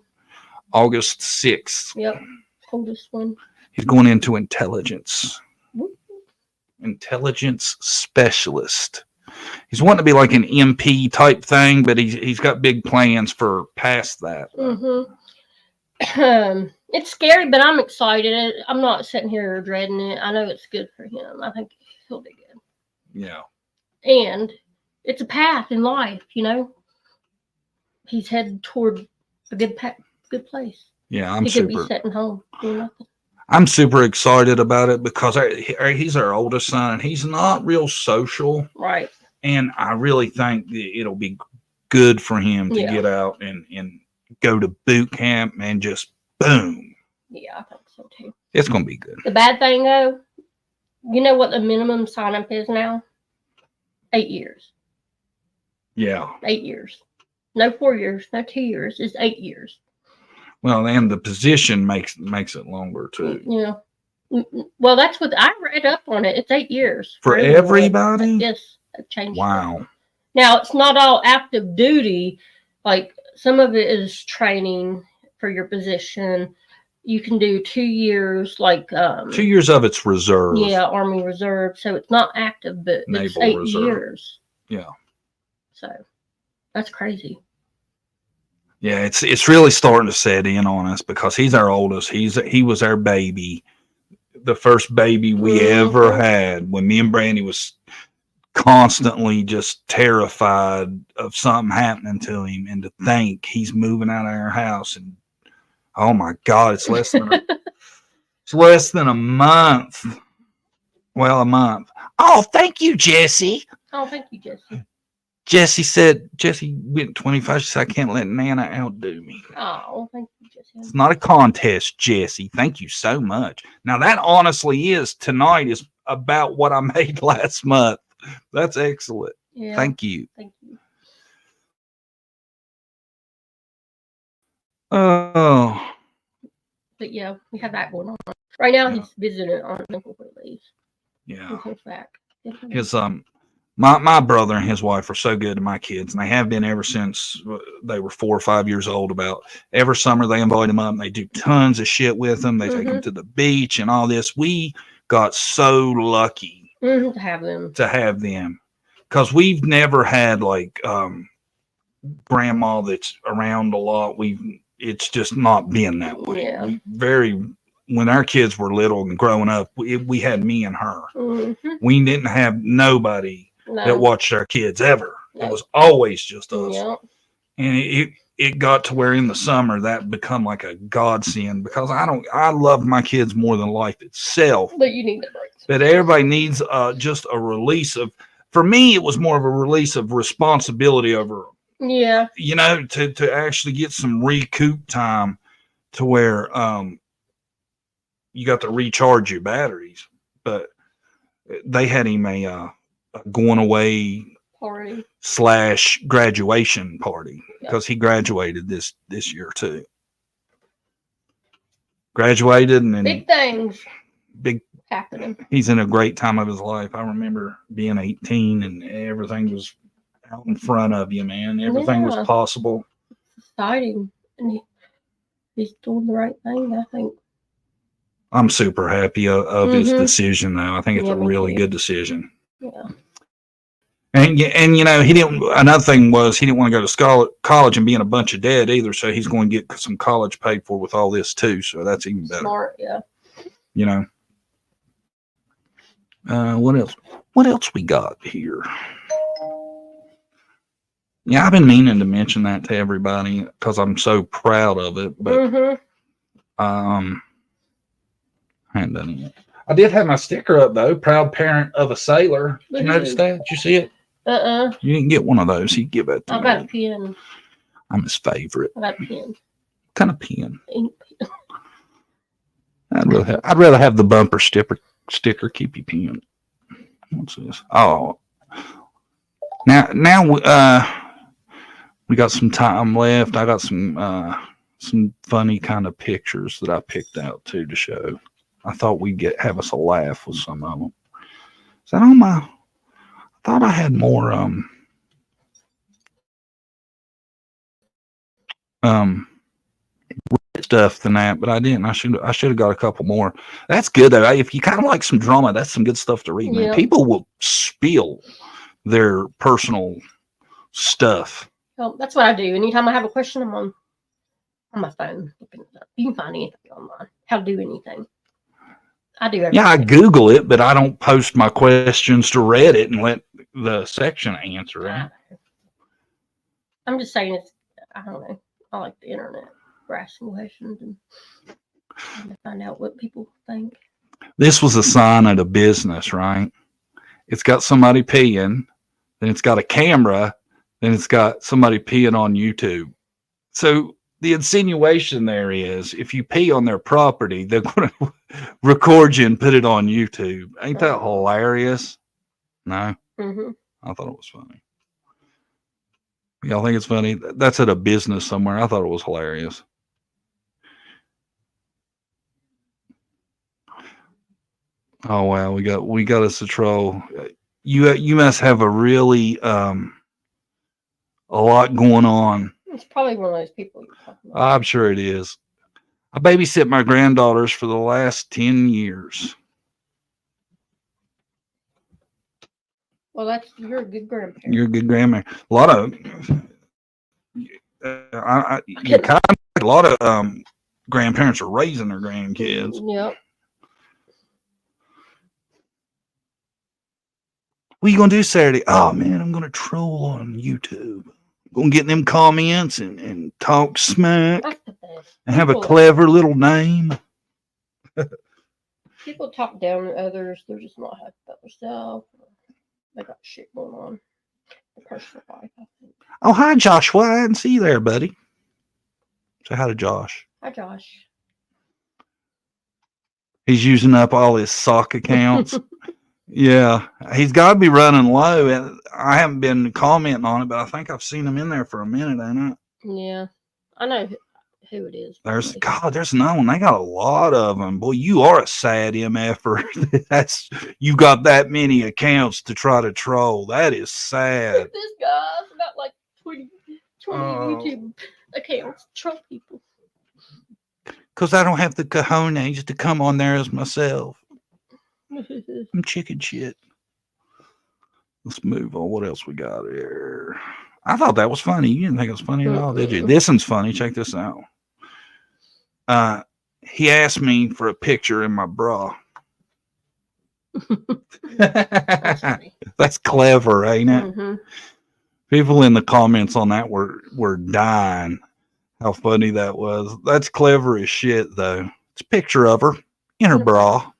August 6th. Yep. Oldest one. He's going into intelligence. Whoop. Intelligence specialist. He's wanting to be like an MP type thing, but he's got big plans for past that. It's scary, but I'm excited. I'm not sitting here dreading it. I know it's good for him. I think he'll be good. Yeah. And it's a path in life, you know. He's headed toward a good place. Yeah, he could be sitting home doing nothing. I'm super excited about it because he's our oldest son, and he's not real social. Right. And I really think that it'll be good for him to get out and go to boot camp and just boom. Yeah, I think so too. It's going to be good. The bad thing, though, you know what the minimum sign-up is now? 8 years. Yeah. 8 years. No 4 years, no 2 years. It's 8 years. Well, and the position makes it longer, too. Yeah. Well, that's what I read up on it. It's 8 years. For everybody? Yes. It changed. Wow. Now, it's not all active duty. Like, some of it is training for your position. You can do 2 years, like 2 years of it's reserve. Yeah, Army Reserve. So it's not active, but Naval it's 8 Reserve. years. Yeah. So that's crazy. Yeah, it's really starting to set in on us because he's our oldest. He was our baby, the first baby we ever had. When me and Brandy was constantly just terrified of something happening to him, and to think he's moving out of our house, and oh my God, it's less than a month. Well, a month. Oh, thank you, Jesse. Oh, thank you, Jesse. Jesse went 25. She said, I can't let Nana outdo me. Oh, thank you, Jesse. It's not a contest, Jesse. Thank you so much. Now, that honestly tonight is about what I made last month. That's excellent. Yeah. Thank you. Thank you. Oh. But yeah, we have that going on. Right now, he's visiting on mental leave. Yeah. Definitely. His my brother and his wife are so good to my kids, and they have been ever since they were 4 or 5 years old. About every summer they invite them up and they do tons of shit with them. They take them to the beach and all this. We got so lucky to have them because we've never had like grandma that's around a lot. It's just not been that way. Yeah. When our kids were little and growing up, we had me and her. We didn't have nobody that watched our kids ever. It was always just us. And it got to where in the summer that become like a godsend because I love my kids more than life itself. But you need the breaks. But everybody needs just a release of. For me, it was more of a release of responsibility over. Yeah. You know, to actually get some recoup time to where you got to recharge your batteries. But they had him a going away party / graduation party because he graduated this year too. Graduated and big things happening. He's in a great time of his life. I remember being 18 and everything was out in front of you, man. Everything was possible. It's exciting, and he's doing the right thing, I think. I'm super happy of his decision, though. I think it's a really good decision. Yeah. And you know, another thing was he didn't want to go to college and be in a bunch of debt either. So he's going to get some college paid for with all this too. So that's even better. Smart, yeah. You know, what else we got here? Yeah, I've been meaning to mention that to everybody because I'm so proud of it. But I haven't done it yet. I did have my sticker up though. Proud parent of a sailor. Did you notice that? Did you see it? You didn't get one of those. He'd give it to me. I got a pen. I'm his favorite. I got a pen. What kind of pen? Ink pen. I'd rather have the bumper sticker. Keep your pen. What's this? Oh, now we got some time left. I got some funny kind of pictures that I picked out too to show. I thought we'd have us a laugh with some of them. Is that on thought I had more stuff than that, but I didn't. I should have got a couple more. That's good though. If you kind of like some drama, that's some good stuff to read, man. Yeah. People will spill their personal stuff. Well, that's what I do. Anytime I have a question, I'm on my phone looking it up. You can find anything online. How to do anything. I do everything. Yeah, I Google it, but I don't post my questions to Reddit and let the section answer it. I'm just saying I don't know. I like the internet for asking questions and trying to find out what people think. This was a sign at a business, right? It's got somebody peeing, then it's got a camera, then it's got somebody peeing on YouTube. So the insinuation there is if you pee on their property, they're going to record you and put it on YouTube. Ain't that hilarious? No? Mm-hmm. I thought it was funny. Y'all think it's funny? That's at a business somewhere. I thought it was hilarious. Oh wow, we got us a troll. You must have a really a lot going on. It's probably one of those people you're talking about. I'm sure it is. I babysit my granddaughters for the last 10 years. Well, you're a good grandparent. You're a good grandma. A lot of you're kind of, a lot of grandparents are raising their grandkids. Yep. What are you gonna do Saturday? Oh man, I'm gonna troll on YouTube. Gonna get them comments and talk smack and have a clever little name. People talk down to others. They're just not happy about themselves. They got shit going on. Their personal life, I think. Oh, hi, Joshua. I didn't see you there, buddy. Say hi to Josh. Hi, Josh. He's using up all his sock accounts. Yeah, he's got to be running low. And I haven't been commenting on it, but I think I've seen him in there for a minute, ain't I? Yeah, I know who it is. There's another one. They got a lot of them. Boy, you are a sad MFer. You got that many accounts to try to troll. That is sad. This guy's got like 20 YouTube accounts to troll people. Because I don't have the cojones to come on there as myself. I'm chicken shit. Let's move on. What else we got here? I thought that was funny. You didn't think it was funny at all, did you? This one's funny. Check this out. He asked me for a picture in my bra. That's clever, ain't it? Mm-hmm. People in the comments on that were dying. How funny that was. That's clever as shit, though. It's a picture of her in her bra.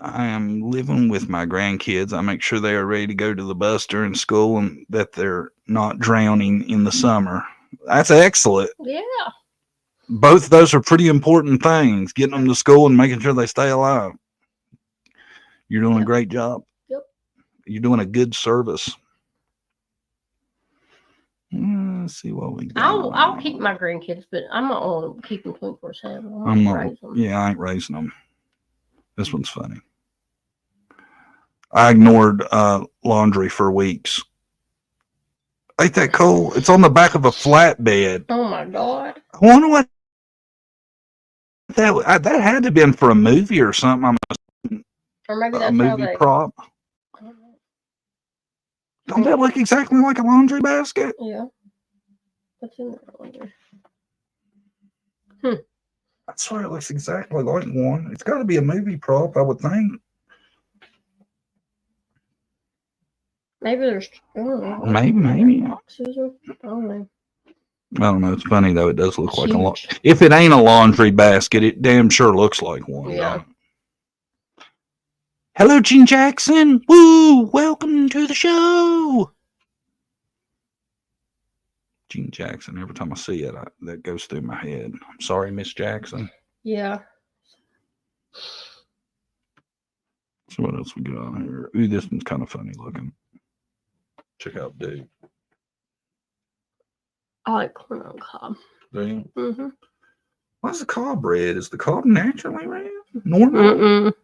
I am living with my grandkids. I make sure they are ready to go to the bus during school and that they're not drowning in the summer. That's excellent. Yeah. Both of those are pretty important things, getting them to school and making sure they stay alive. You're doing a great job. Yep. You're doing a good service. Let's see what we got. I'll keep my grandkids, but I'm not on keep them 24/7. I'm not. Yeah, I ain't raising them. This one's funny. I ignored laundry for weeks. Ain't that cool? It's on the back of a flatbed. Oh my God. I wonder what that had to have been for a movie or something. Or maybe that's a movie prop. Don't that look exactly like a laundry basket? Yeah. What's in there? I swear it looks exactly like one. It's got to be a movie prop, I would think. Maybe there's maybe boxes or I don't know. I don't know. It's funny though. It does look like a lot. If it ain't a laundry basket, it damn sure looks like one. Yeah. Hello, Gene Jackson. Woo! Welcome to the show. Gene Jackson. Every time I see it, that goes through my head. I'm sorry, Miss Jackson. Yeah. So what else we got on here? Ooh, this one's kind of funny looking. Check out Dude. I like corn on cob. Do you? Mm-hmm. Why's the cob red? Is the cob naturally red? Normal? Mm-mm.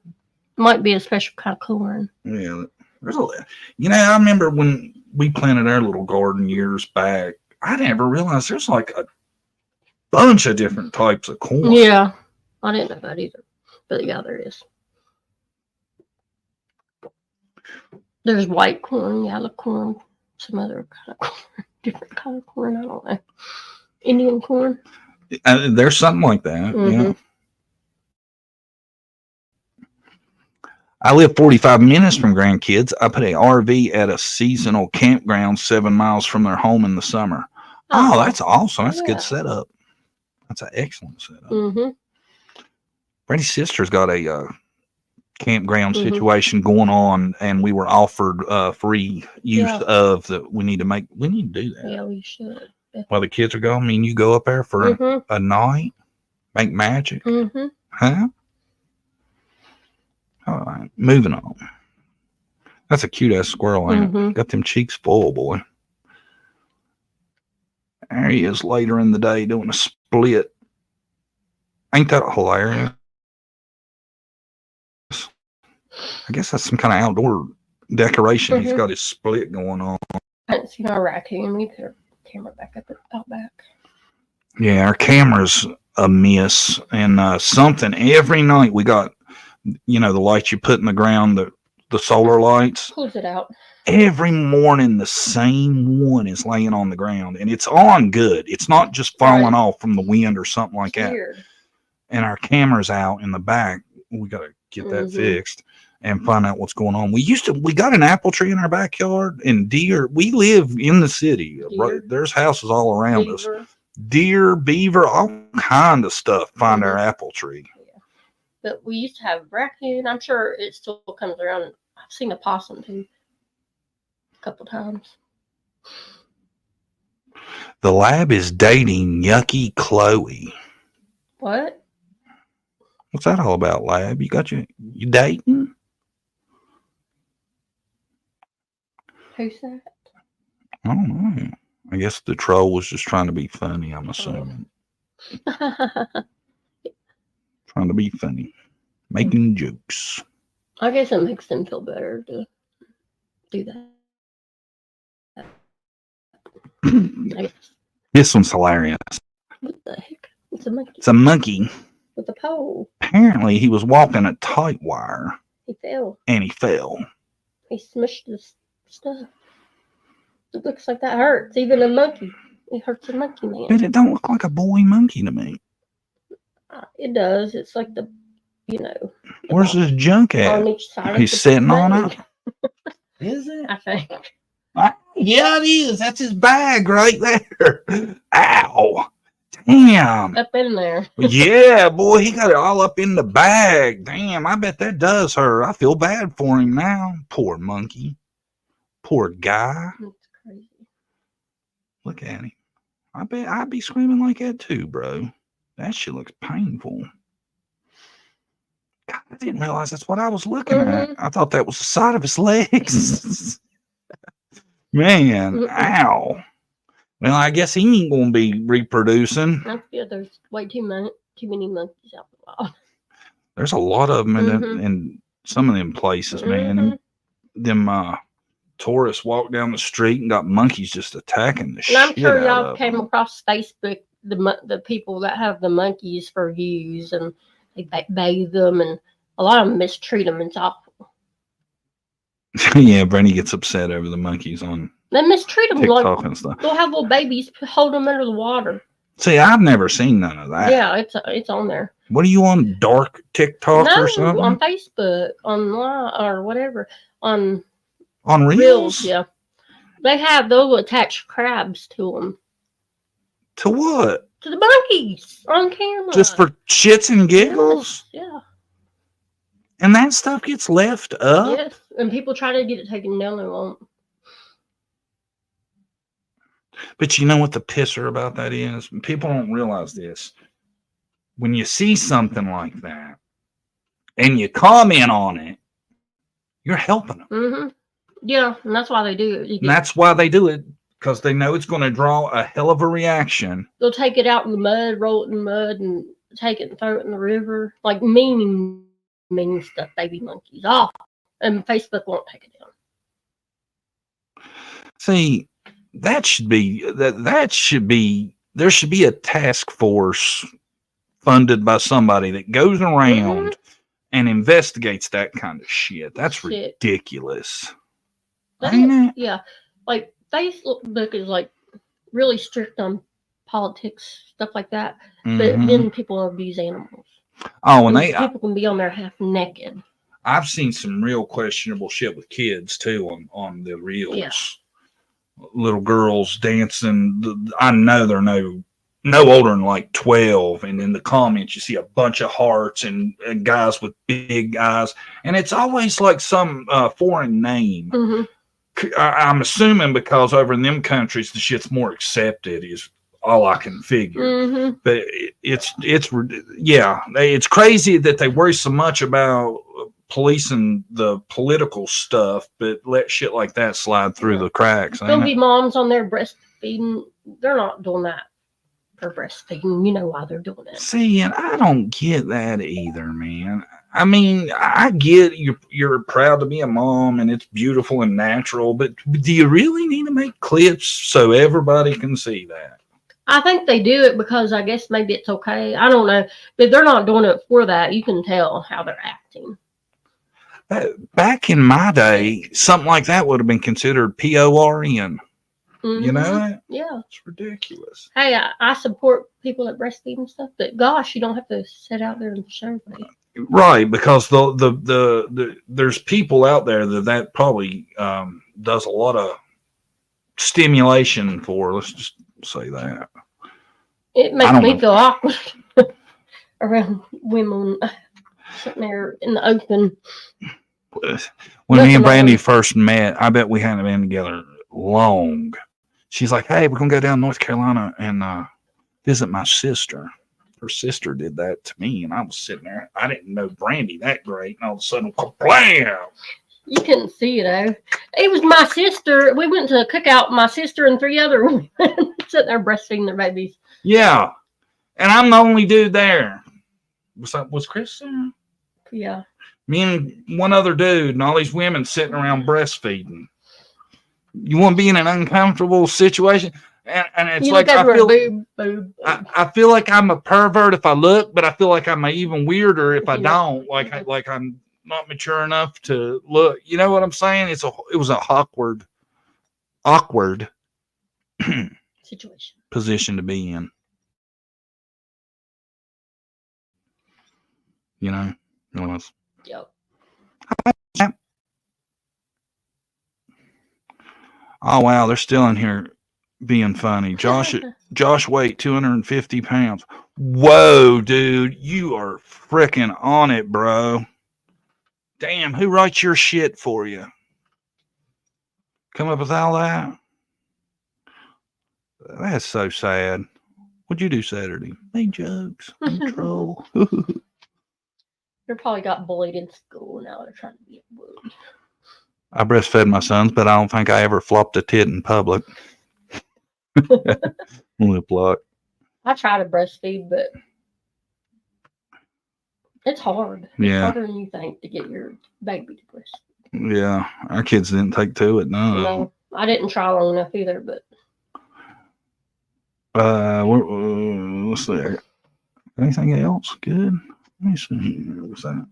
Might be a special kind of corn. Yeah. There's a, I remember when we planted our little garden years back, I never realized there's like a bunch of different types of corn. Yeah. I didn't know that either. But yeah, there is. There's white corn, yellow corn, some other kind of corn, different kind of corn. I don't know. Indian corn. There's something like that. Mm-hmm. Yeah. I live 45 minutes from grandkids. I put a RV at a seasonal campground 7 miles from their home in the summer. Oh, that's awesome. That's a good setup. That's an excellent setup. Mm-hmm. Brady's sister's got a campground situation going on, and we were offered free use of the. We need to do that. Yeah, we should. While the kids are gone, I mean, you go up there for a night, make magic. Huh? All right, moving on. That's a cute ass squirrel, ain't it? Got them cheeks full, boy. There he is later in the day doing a split. Ain't that hilarious? I guess that's some kind of outdoor decoration. He's got his split going on. I haven't seen our raccoon. We put our camera back up out back. Yeah, our camera's a miss. And something every night we got, the lights you put in the ground, the solar lights. Close it out. Every morning the same one is laying on the ground, and it's on good. It's not just falling off from the wind or something like that. Weird. And our camera's out in the back. We got to get that fixed and find out what's going on. We got an apple tree in our backyard, and deer. We live in the city. Deer. There's houses all around Beaver. us. Deer, beaver, all kind of stuff find our apple tree. Yeah. But we used to have raccoon. I'm sure it still comes around. I've seen a possum too. A couple times. The lab is dating Yucky Chloe. What? What's that all about, lab? You dating? Who's that? I don't know. I guess the troll was just trying to be funny, I'm assuming. Trying to be funny. Making jokes. I guess it makes them feel better to do that. I guess. This one's hilarious. What the heck? It's a monkey. It's a monkey. With a pole. Apparently, he was walking a tight wire. He fell. And he fell. He smushed this stuff. It looks like that hurts. Even a monkey. It hurts a monkey, man. But it don't look like a boy monkey to me. It does. It's like the, Where's his junk at? on each side. He's sitting on it. Is it? I think. Yeah, it is. That's his bag right there. Ow. Damn. Up in there. Yeah, boy, he got it all up in the bag. Damn, I bet that does hurt. I feel bad for him now. Poor monkey. Poor guy. That's crazy. Look at him. I bet I'd be screaming like that too, bro. That shit looks painful. God, I didn't realize that's what I was looking at. I thought that was the side of his legs. Man, ow. Well, I guess he ain't gonna be reproducing. That's good. There's way too many monkeys out in the wild. There's a lot of them in some of them places, man. Them tourists walk down the street and got monkeys just attacking the shit And I'm sure out y'all of came them. across Facebook the people that have the monkeys for views, and they bathe them, and a lot of them mistreat them. It's awful. Yeah, Brandy gets upset over the monkeys on They mistreat them. TikTok Like, and stuff. they'll have little babies, hold them under the water. See, I've never seen none of that. Yeah, it's on there. What are you on, dark TikTok or something? On Facebook, online, or whatever. On Reels? Reels, yeah. They have those attached crabs to them. To what? To the monkeys on camera. Just for shits and giggles? Yeah. And that stuff gets left up? Yes. And people try to get it taken down, they won't. But you know what the pisser about that is? People don't realize this. When you see something like that and you comment on it, you're helping them. Mm-hmm. Yeah, and that's why they do it. And that's why they do it, because they know it's going to draw a hell of a reaction. They'll take it out in the mud, roll it in the mud, and take it and throw it in the river. Like mean stuff, baby monkeys off. And Facebook won't take it down. See, there should be a task force funded by somebody that goes around and investigates that kind of shit. That's ridiculous. Ain't it? Yeah. Like Facebook is like really strict on politics, stuff like that. But then people abuse animals. Oh, and people can be on there half naked. I've seen some real questionable shit with kids too on the reels. Yeah. Little girls dancing. I know they're no older than like 12, and in the comments you see a bunch of hearts and guys with big eyes, and it's always like some foreign name. I'm assuming because over in them countries the shit's more accepted is all I can figure. But it's crazy that they worry so much about policing the political stuff, but let shit like that slide through the cracks. There'll be moms on there breastfeeding. They're not doing that for breastfeeding. You know why they're doing it. See, and I don't get that either, man. I mean, I get you're proud to be a mom and it's beautiful and natural, but do you really need to make clips so everybody can see that? I think they do it because I guess maybe it's okay. I don't know. But they're not doing it for that. You can tell how they're acting. Back in my day, something like that would have been considered PORN. You know that? Yeah. It's ridiculous. Hey, I support people that breastfeed and stuff, but gosh, you don't have to sit out there and show me. Right, because the there's people out there that probably does a lot of stimulation for. Let's just say that. It makes me feel awkward around women sitting there in the open. When me and Brandy first met, I bet we hadn't been together long. She's like, "Hey, we're gonna go down to North Carolina and visit my sister." Her sister did that to me, and I was sitting there. I didn't know Brandy that great, and all of a sudden, blam! You couldn't see it, though. It was my sister. We went to a cookout. My sister and 3 other women sitting there breastfeeding their babies. Yeah, and I'm the only dude there. Was Chris there? Yeah. Me and one other dude, and all these women sitting around breastfeeding. You want to be in an uncomfortable situation, and it's like I feel like I'm a pervert if I look, but I feel like I'm even weirder if I don't. Like I'm not mature enough to look. You know what I'm saying? It was a awkward situation position to be in. You know, it was. Yep. Oh wow, they're still in here being funny. Josh weight 250 pounds. Whoa, dude, you are freaking on it, bro. Damn, who writes your shit for you? Come up with all that? That's so sad. What'd you do Saturday? Made jokes. I'm troll. They probably got bullied in school. Now they're trying to be bullied. I breastfed my sons, but I don't think I ever flopped a tit in public. Lip lock. I try to breastfeed, but it's hard. Yeah. It's harder than you think to get your baby to breastfeed. Yeah, our kids didn't take to it. No, I didn't try long enough either. But let's see. Anything else good? Let me see. What's that?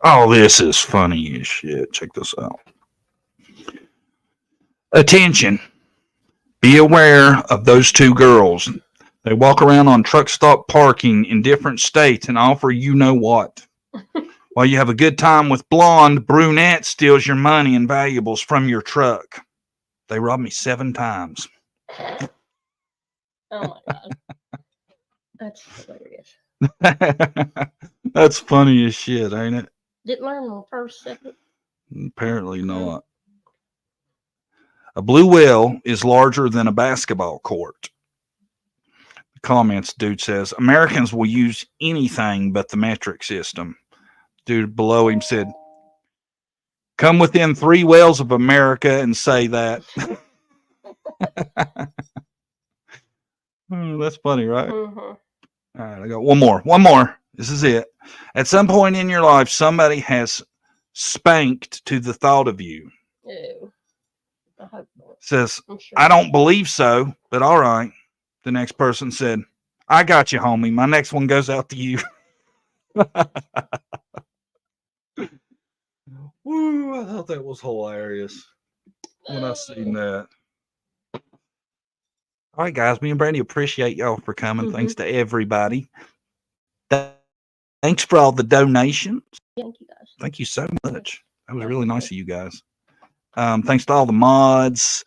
Oh, this is funny as shit. Check this out. Attention. Be aware of those 2 girls. They walk around on truck stop parking in different states and offer you know what. While you have a good time with blonde, brunette steals your money and valuables from your truck. They robbed me 7 times. Oh my God. That's hilarious. That's funny as shit, ain't it? Didn't learn on first, second. Apparently not. A blue whale is larger than a basketball court. The comments, dude says, Americans will use anything but the metric system. Dude below him said, come within 3 whales of America and say that. That's funny, right? Mm-hmm. All right, I got one more. One more. This is it. At some point in your life, somebody has spanked to the thought of you. Ew. I hope not. Says, I'm sure. I don't believe so, but all right. The next person said, I got you, homie. My next one goes out to you. Woo, I thought that was hilarious when I seen that. All right, guys, me and Brandy appreciate y'all for coming. Thanks to everybody. Thanks for all the donations. Thank you, guys. Thank you so much. That was really nice of you guys. Thanks to all the mods,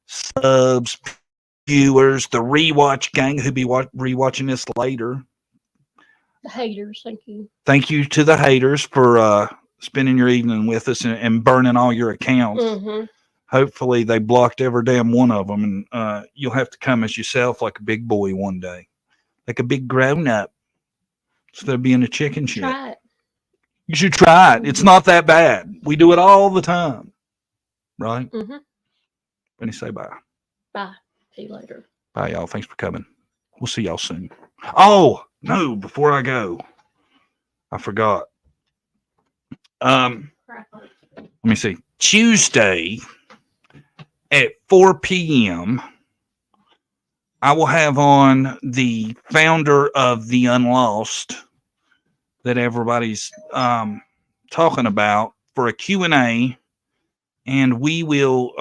subs, viewers, the rewatch gang who be rewatching this later. The haters, thank you. Thank you to the haters for spending your evening with us and burning all your accounts. Mm-hmm. Hopefully they blocked every damn one of them, and you'll have to come as yourself like a big boy one day, like a big grown up, instead of being a chicken shit. Try it. You should try it. It's not that bad. We do it all the time, right? Mm-hmm. Benny, say bye. Bye. See you later. Bye, y'all. Thanks for coming. We'll see y'all soon. Oh no! Before I go, I forgot. Let me see. Tuesday at 4 p.m. I will have on the founder of The Unlost that everybody's talking about for a Q&A, and we will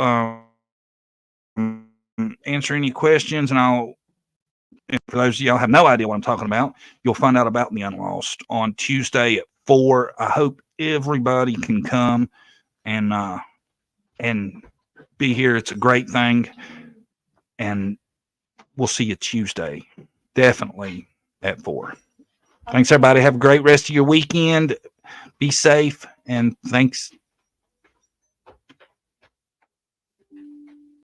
answer any questions, and for those of y'all have no idea what I'm talking about, you'll find out about The Unlost on Tuesday at 4. I hope everybody can come and be here. It's a great thing, and we'll see you Tuesday, definitely at 4. Thanks, everybody. Have a great rest of your weekend. Be safe, and thanks